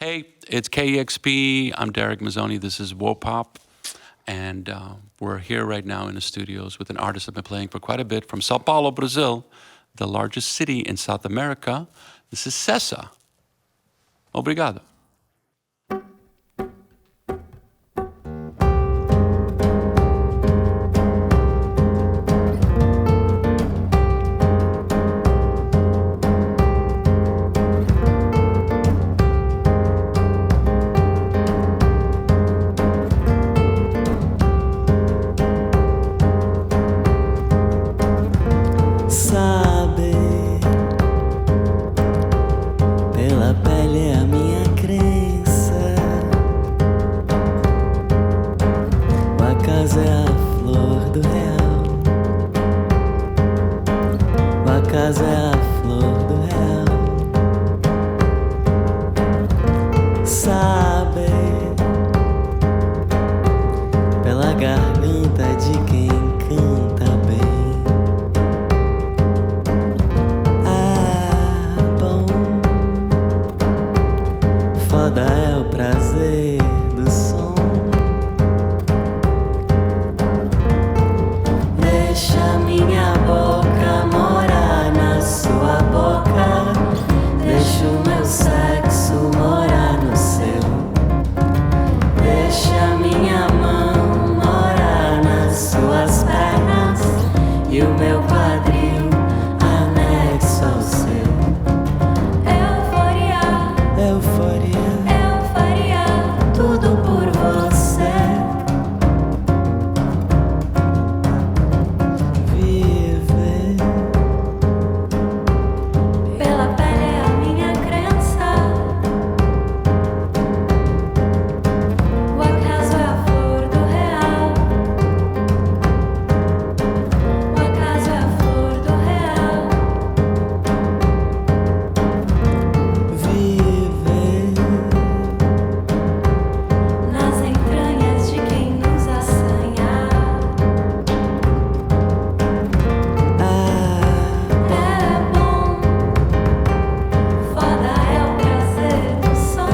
Hey, it's KEXP. I'm Darek Mazzone. This is Wopop. And we're here right now in the studios with an artist I've been playing for quite a bit from Sao Paulo, Brazil, the largest city in South America. This is Sessa. Obrigado. casa é a flor do real. Sabe, pela garganta de quem canta bem. Ah, bom, foda é o prazer do som. Deixa minha boca morar na sua boca. Deixa o meu sexo morar no seu. Deixa minha mão morar nas suas pernas e o meu quadril anexo ao seu. Euforia, euforia, eu faria tudo por você. Viver pela pele é a minha crença. O acaso é a flor do real. O acaso é a flor do real. Viver nas entranhas de quem nos assanha. É bom, foda é o prazer do som.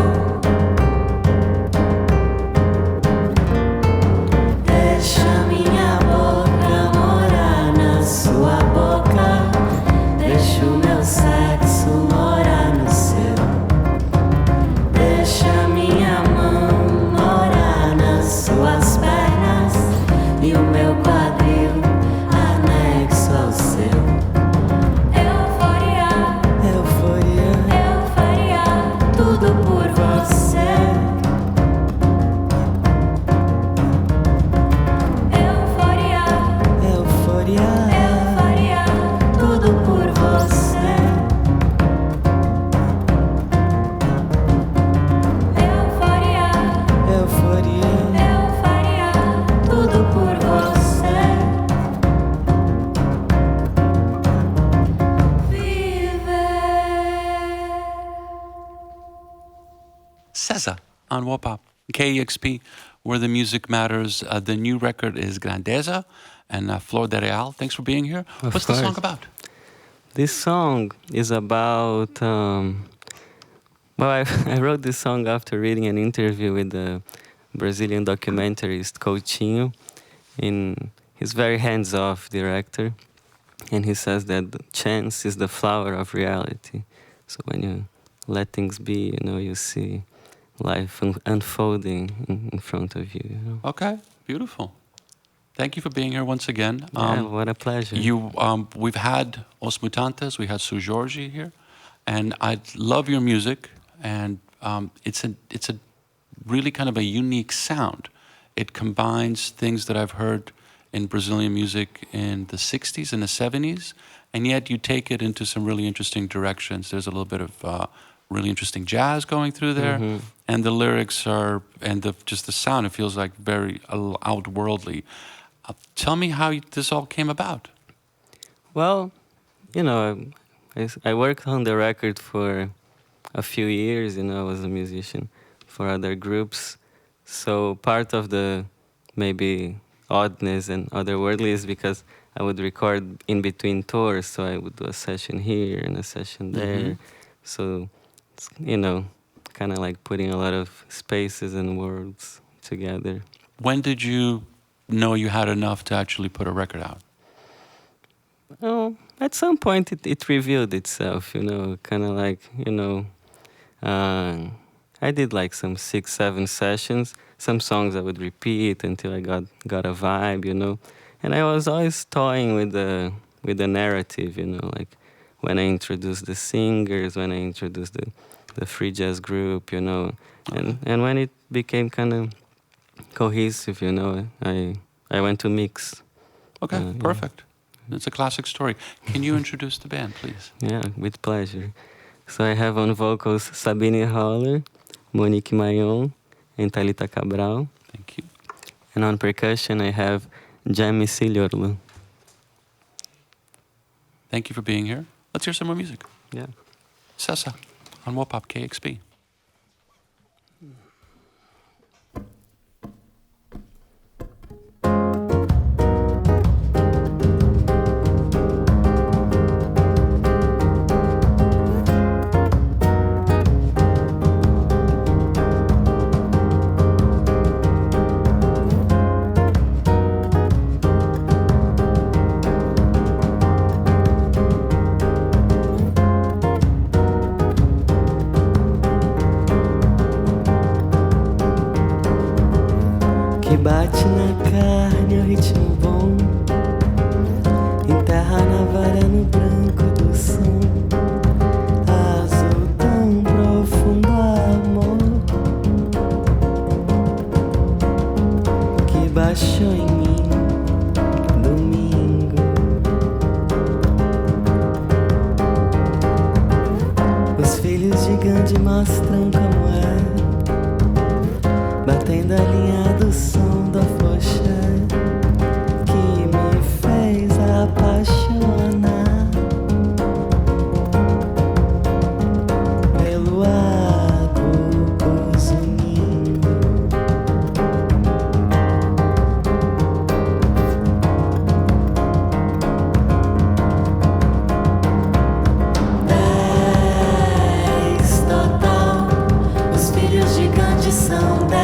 Deixa minha boca morar na sua boca. Deixa o meu sexo morar no seu. Deixa minha mão morar nas suas pernas e o meu quadril anexo ao seu. Euforia, euforia, eu faria tudo por você. Euforia, euforia, eu faria tudo por você. Euforia, euforia, eu faria tudo por você. Viver. Sessa on Wopop, KEXP, where the music matters. The new record is Grandeza and Flor de Real. Thanks for being here. Of What's the song course. about? This song is about. I wrote this song after reading an interview with the Brazilian documentarist Coltun. He's very hands-off director, and he says that the chance is the flower of reality. So when you let things be, you see life unfolding in front of you. Okay, beautiful. Thank you for being here once again. Yeah, what a pleasure. We've had Os Mutantes, we had Su Jorge here, and I love your music, and it's a really kind of a unique sound. It combines things that I've heard in Brazilian music in the 60s and the 70s, and yet you take it into some really interesting directions. There's a little bit of really interesting jazz going through there, and the lyrics are, and just the sound, it feels like very outworldly. Tell me how this all came about. Well, I worked on the record for a few years, I was a musician for other groups. So part of the maybe oddness and otherworldly is because I would record in between tours. So I would do a session here and a session there. So, kind of like putting a lot of spaces and words together. When did you know you had enough to actually put a record out? Oh, at some point it revealed itself, kind of like, I did like some 6-7 sessions. Some songs I would repeat until I got a vibe, and I was always toying with the narrative, like when I introduced the singers, when I introduced the free jazz group, and when it became kind of cohesive, I went to mix. Okay, perfect. It's a classic story. Can you introduce the band, please? Yeah, with pleasure. So I have on vocals Sabine Holler, Monique Mayon, and Thalita Cabral. Thank you. And on percussion, I have Jamie Silyorlu. Thank you for being here. Let's hear some more music. Yeah. Sessa on Wopop KEXP. Bate na carne o ritmo bom, enterra na navalha no branco do som, azul tão profundo amor, que baixou em mim domingo. Os filhos de Gandhy mostram como é, batendo a linha do som da focha que me fez apaixonar pelo água zunindo. Dez total, os filhos de Gandhy são 10.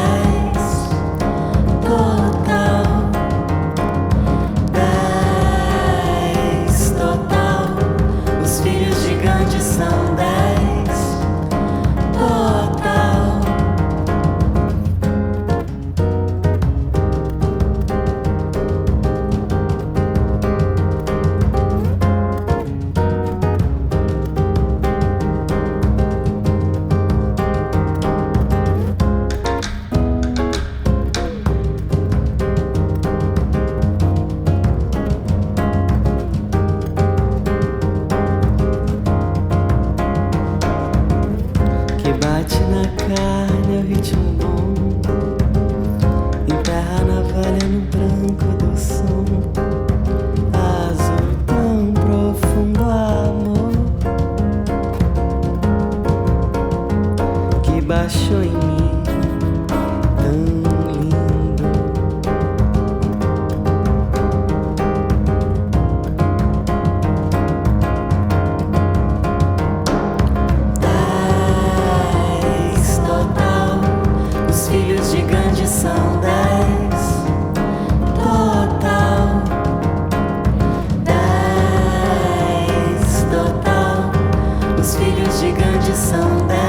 Baixou em mim tão lindo. Dez total, os filhos de Gandhy são 10. Total. 10 total, os filhos de Gandhy são 10.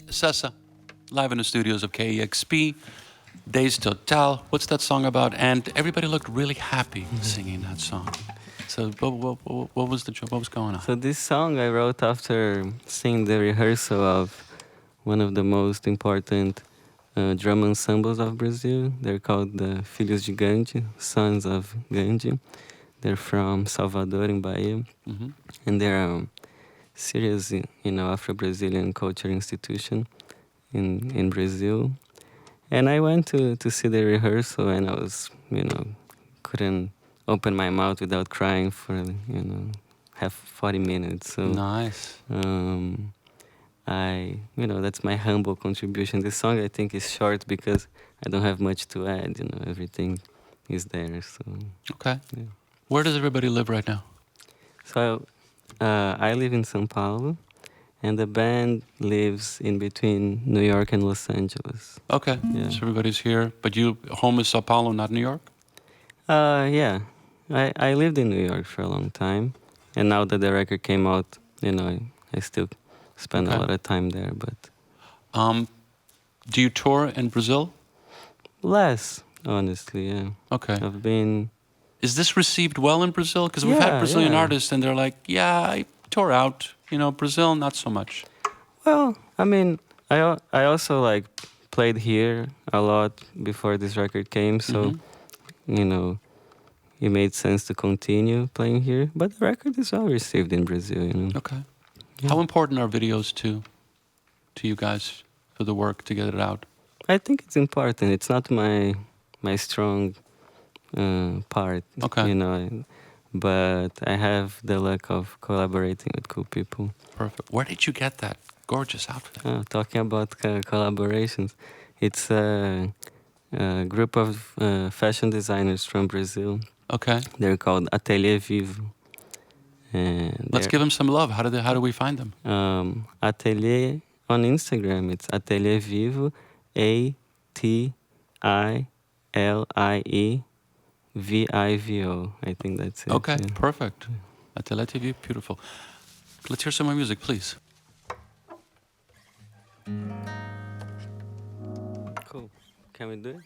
Sessa, live in the studios of KEXP, Days Total. What's that song about? And everybody looked really happy singing that song. So what was the job? What was going on? So this song I wrote after seeing the rehearsal of one of the most important drum ensembles of Brazil. They're called the Filhos de Gandhy, Sons of Gandhi. They're from Salvador in Bahia, Hmm. and they're serious, Afro-Brazilian culture institution in Brazil. And I went to see the rehearsal, and I was, couldn't open my mouth without crying for, half 40 minutes. So Nice. that's my humble contribution. This song I think is short because I don't have much to add. Everything is there. So Okay. yeah. Where does everybody live right now? So I live in São Paulo, and the band lives in between New York and Los Angeles. Okay. Yeah. So everybody's here, but you home is Sao Paulo, not New York. Yeah. I lived in New York for a long time, and now that the record came out, I still spend Okay. a lot of time there, but Do you tour in Brazil? less, honestly. Yeah. Okay. I've been. Is this received well in Brazil? Because we've had Yeah, Brazilian yeah. artists, and they're like, "Yeah, I tour out." Brazil, not so much. Well, I mean, I also like played here a lot before this record came, so Mhm. it made sense to continue playing here. But the record is well received in Brazil. Okay. Yeah. How important are videos to you guys for the work to get it out? I think it's important. It's not my strong part. Okay. But I have the luck of collaborating with cool people. Perfect. Where did you get that gorgeous outfit? Talking about collaborations, it's a group of fashion designers from Brazil. Okay. They're called Atelier Vivo. And Let's give them some love. How do we find them? Atelier on Instagram. It's Atelier Vivo, ATILIEVIVO. I think that's it. Okay. yeah. Perfect. Atelier TV, beautiful. Let's hear some more music, please. Cool. Can we do it?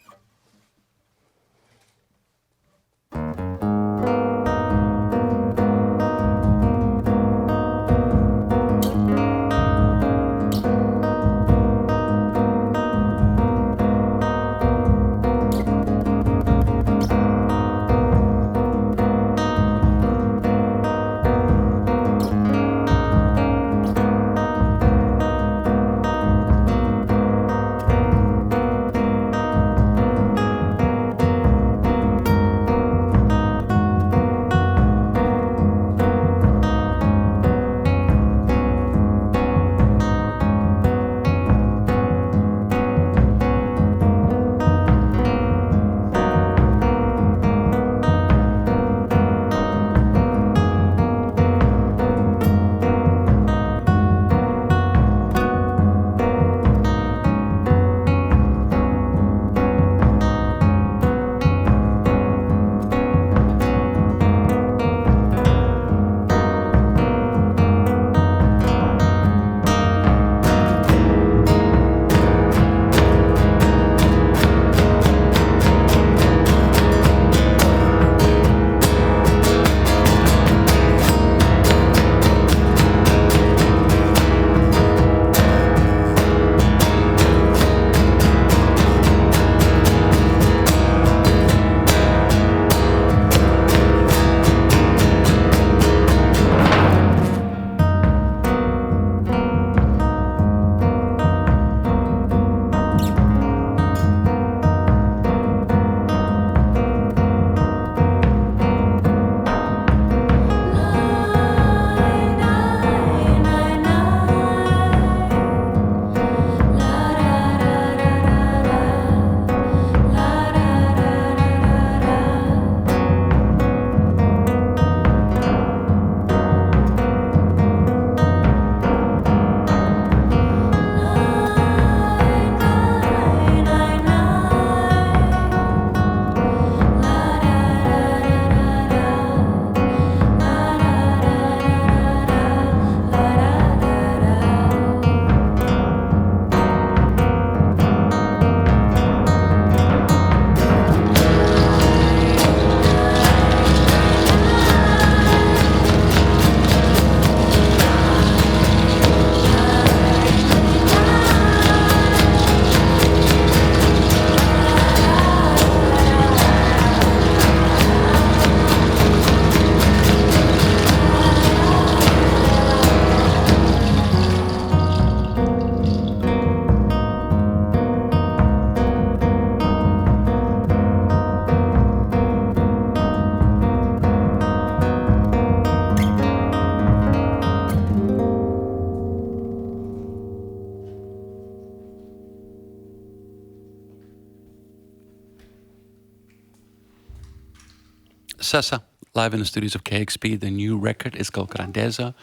Sessa, live in the studios of KEXP. The new record is called Grandeza.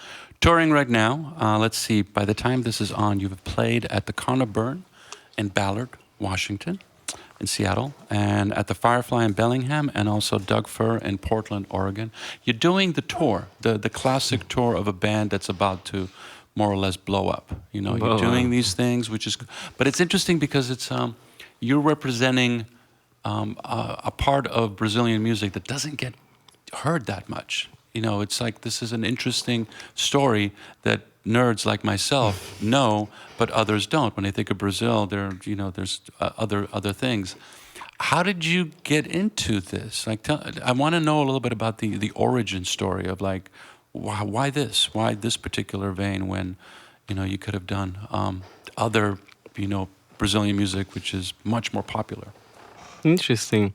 Touring right now. Let's see, by the time this is on, you've played at the Connor Burn in Ballard, Washington, in Seattle, and at the Firefly in Bellingham, and also Doug Fir in Portland, Oregon. You're doing the tour, the classic tour of a band that's about to more or less blow up. You know, you're doing these things, which is, but it's interesting because it's you're representing a part of Brazilian music that doesn't get heard that much. You know, it's like this is an interesting story that nerds like myself know, but others don't. When they think of Brazil, there's other things. How did you get into this? Like, I want to know a little bit about the origin story of like, why this particular vein when, you could have done other, Brazilian music, which is much more popular. Interesting.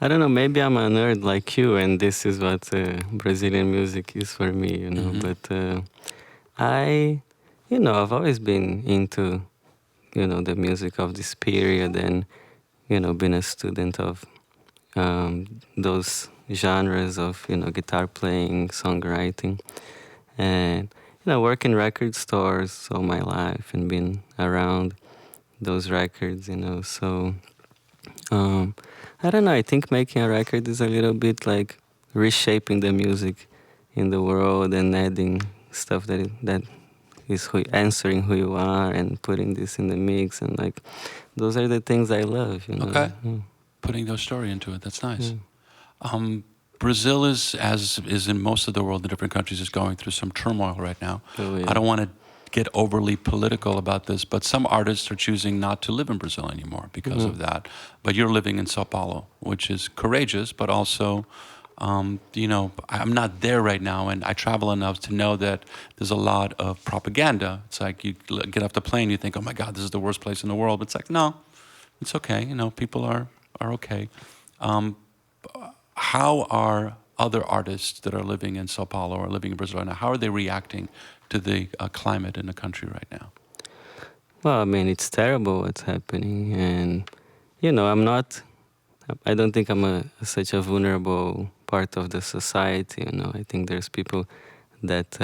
I don't know, maybe I'm a nerd like you, and this is what Brazilian music is for me, Mm-hmm. But I've always been into, the music of this period and, been a student of those genres of, guitar playing, songwriting, and, work in record stores all my life and been around those records, so... I don't know, I think making a record is a little bit like reshaping the music in the world and adding stuff that is answering who you are and putting this in the mix, and like those are the things I love, Okay. Mm. Putting your story into it, that's nice. Yeah. Brazil is in most of the world, the different countries, is going through some turmoil right now. Oh, yeah. I don't want to get overly political about this, but some artists are choosing not to live in Brazil anymore because of that. But you're living in Sao Paulo, which is courageous, but also, I'm not there right now, and I travel enough to know that there's a lot of propaganda. It's like you get off the plane, you think, oh my God, this is the worst place in the world. But it's like, no, it's okay. People are okay. How are other artists that are living in Sao Paulo or living in Brazil right now, how are they reacting to the climate in the country right now? Well, I mean, it's terrible what's happening, and I don't think I'm such a vulnerable part of the society. I think there's people that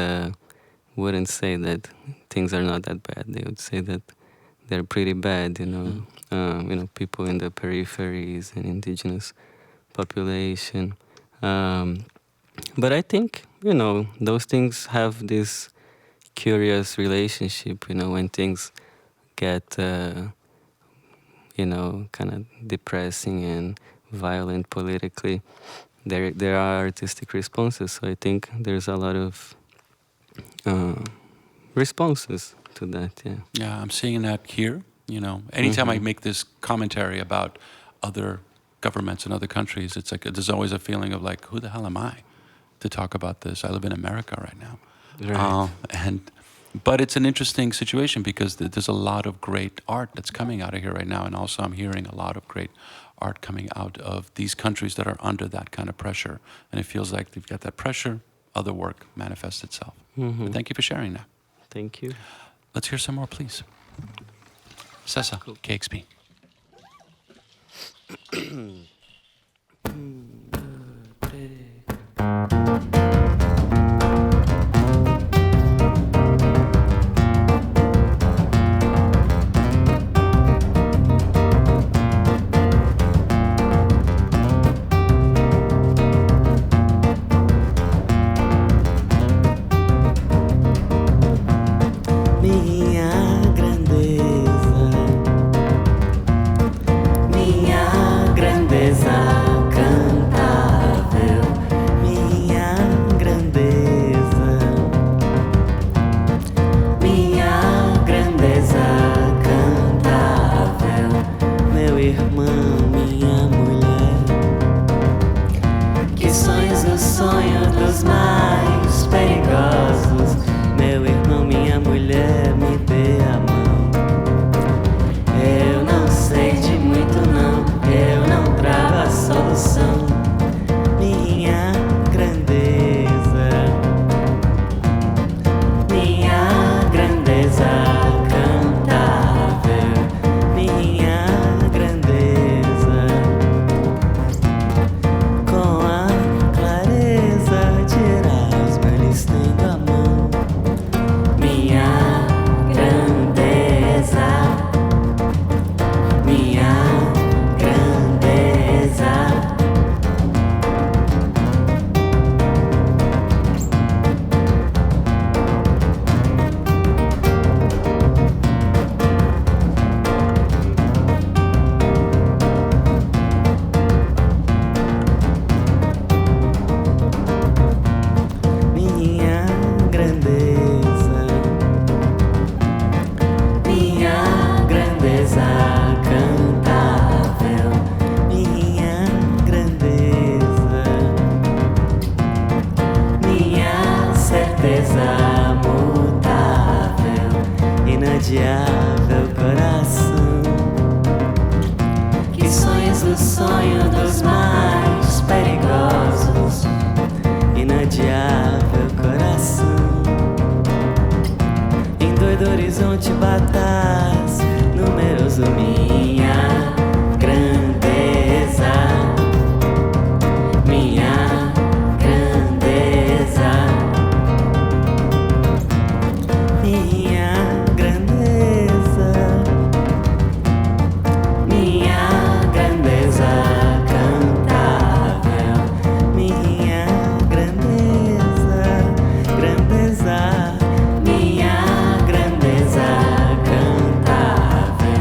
wouldn't say that things are not that bad. They would say that they're pretty bad. People in the peripheries and indigenous population. But I think those things have this curious relationship. When things get kind of depressing and violent politically, there are artistic responses. So I think there's a lot of responses to that. Yeah, I'm seeing that here. Anytime I make this commentary about other governments in other countries, it's like there's always a feeling of like, who the hell am I to talk about this? I live in America right now. Right. But it's an interesting situation because there's a lot of great art that's coming out of here right now, and also I'm hearing a lot of great art coming out of these countries that are under that kind of pressure, and it feels like they've got that pressure, other work manifests itself. But thank you for sharing that. Thank you. Let's hear some more, please. Sessa, cool. KEXP. mutável, inadiável coração. Que sonhas o sonho dos mais perigosos, inadiável coração. Em doido horizonte batas, numeroso minha grandeza, minha grandeza, minha grandeza, minha grandeza cantável, minha grandeza, grandeza, minha grandeza cantável.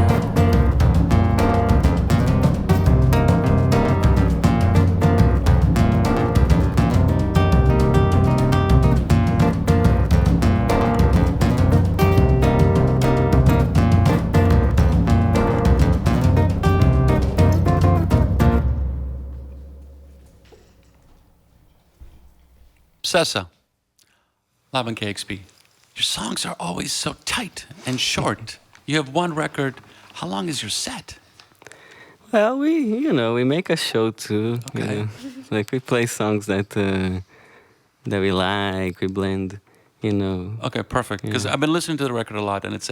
Sessa, live on KEXP. Your songs are always so tight and short. You have one record. How long is your set? Well, we make a show too. Okay. Like we play songs that we like. We blend, Okay, perfect. Because Yeah. I've been listening to the record a lot, and it's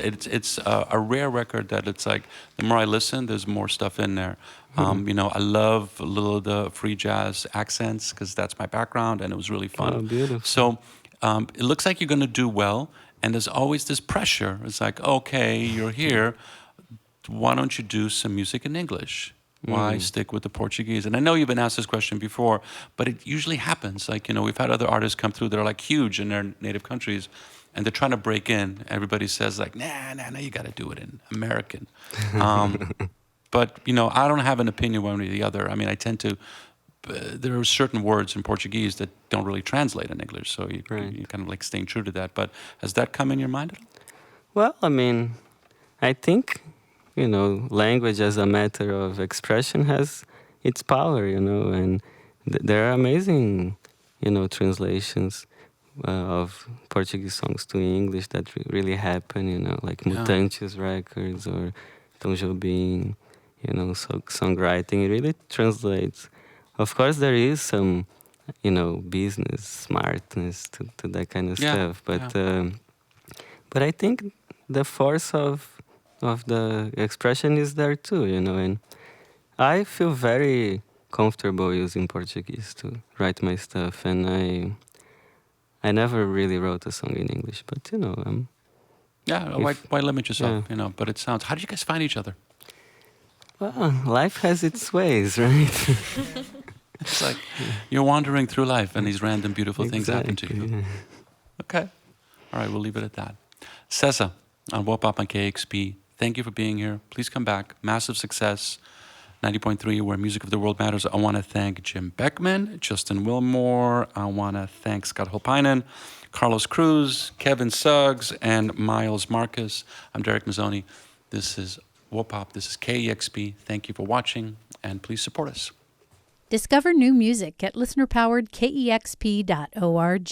a rare record that it's like the more I listen, there's more stuff in there. I love a little of the free jazz accents because that's my background, and it was really fun. Oh, beautiful. So it looks like you're going to do well, and there's always this pressure. It's like, okay, you're here. Why don't you do some music in English? Why stick with the Portuguese? And I know you've been asked this question before, but it usually happens. Like, we've had other artists come through that are like huge in their native countries, and they're trying to break in. Everybody says like, nah, you got to do it in American. But, I don't have an opinion one way or the other. I mean, I tend to, there are certain words in Portuguese that don't really translate in English. So you kind of like staying true to that. But has that come in your mind at all? Well, I mean, I think, language as a matter of expression has its power, and there are amazing, translations of Portuguese songs to English that really happen, like Mutantes records or Tom Jobim, songwriting. It really translates. Of course, there is some, business smartness to that kind of stuff, but I think the force of the expression is there too, and I feel very comfortable using Portuguese to write my stuff, and I never really wrote a song in English, but Why limit yourself? But it sounds. How did you guys find each other? well, life has its ways, right? It's like you're wandering through life, and these random beautiful things happen to you. Yeah. Okay, all right, we'll leave it at that. Sessa on Wop-Up on KEXP. Thank you for being here. Please come back. Massive success. 90.3, where music of the world matters. I want to thank Jim Beckmann, Justin Wilmore. I want to thank Scott Holpainen, Carlos Cruz, Kevin Suggs, and Miles Marcus. I'm Darek Mazzone. This is Wop-Up. This is KEXP. Thank you for watching, and please support us. Discover new music at listener-powered KEXP.org.